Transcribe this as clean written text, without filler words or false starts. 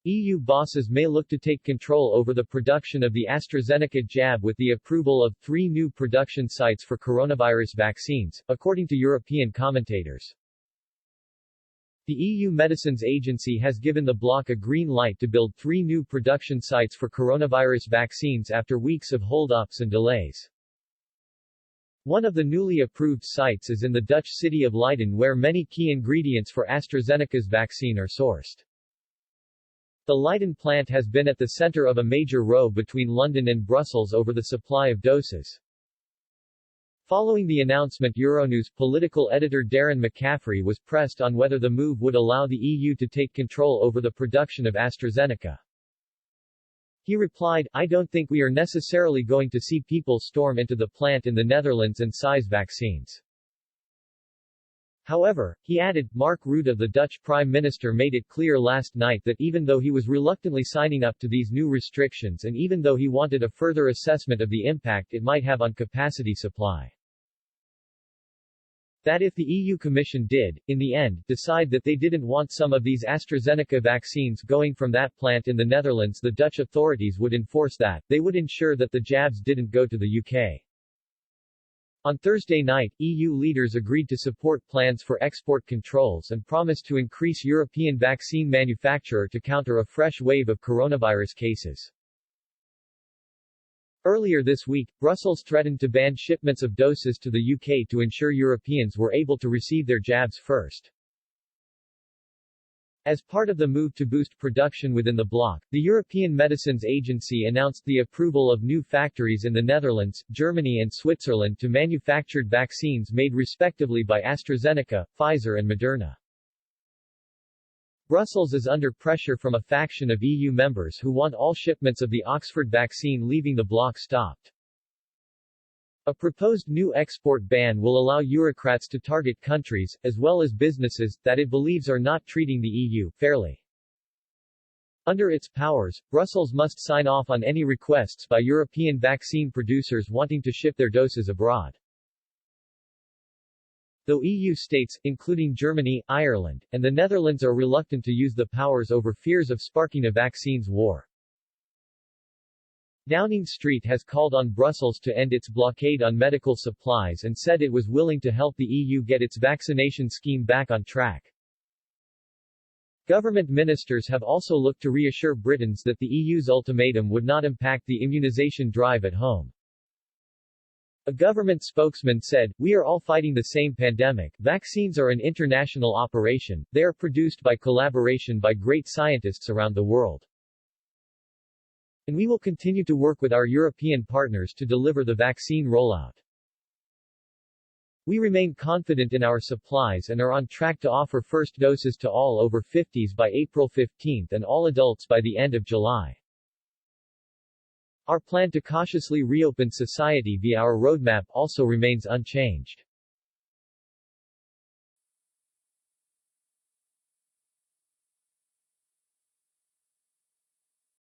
EU bosses may look to take control over the production of the AstraZeneca jab with the approval of 3 new production sites for coronavirus vaccines, according to European commentators. The EU Medicines Agency has given the bloc a green light to build 3 new production sites for coronavirus vaccines after weeks of hold-ups and delays. One of the newly approved sites is in the Dutch city of Leiden, where many key ingredients for AstraZeneca's vaccine are sourced. The Leiden plant has been at the center of a major row between London and Brussels over the supply of doses. Following the announcement, Euronews political editor Darren McCaffrey was pressed on whether the move would allow the EU to take control over the production of AstraZeneca. He replied, "I don't think we are necessarily going to see people storm into the plant in the Netherlands and size vaccines." However, he added, Mark Rutte of the Dutch Prime Minister made it clear last night that even though he was reluctantly signing up to these new restrictions and even though he wanted a further assessment of the impact it might have on capacity supply, that if the EU Commission did, in the end, decide that they didn't want some of these AstraZeneca vaccines going from that plant in the Netherlands, the Dutch authorities would enforce that. They would ensure that the jabs didn't go to the UK. On Thursday night, EU leaders agreed to support plans for export controls and promised to increase European vaccine manufacture to counter a fresh wave of coronavirus cases. Earlier this week, Brussels threatened to ban shipments of doses to the UK to ensure Europeans were able to receive their jabs first. As part of the move to boost production within the bloc, the European Medicines Agency announced the approval of new factories in the Netherlands, Germany and Switzerland to manufacture vaccines made respectively by AstraZeneca, Pfizer and Moderna. Brussels is under pressure from a faction of EU members who want all shipments of the Oxford vaccine leaving the bloc stopped. A proposed new export ban will allow Eurocrats to target countries, as well as businesses, that it believes are not treating the EU fairly. Under its powers, Brussels must sign off on any requests by European vaccine producers wanting to ship their doses abroad. Though EU states, including Germany, Ireland, and the Netherlands are reluctant to use the powers over fears of sparking a vaccines war. Downing Street has called on Brussels to end its blockade on medical supplies and said it was willing to help the EU get its vaccination scheme back on track. Government ministers have also looked to reassure Britons that the EU's ultimatum would not impact the immunization drive at home. A government spokesman said, "We are all fighting the same pandemic. Vaccines are an international operation. They are produced by collaboration by great scientists around the world. And we will continue to work with our European partners to deliver the vaccine rollout. We remain confident in our supplies and are on track to offer first doses to all over 50s by April 15 and all adults by the end of July. Our plan to cautiously reopen society via our roadmap also remains unchanged."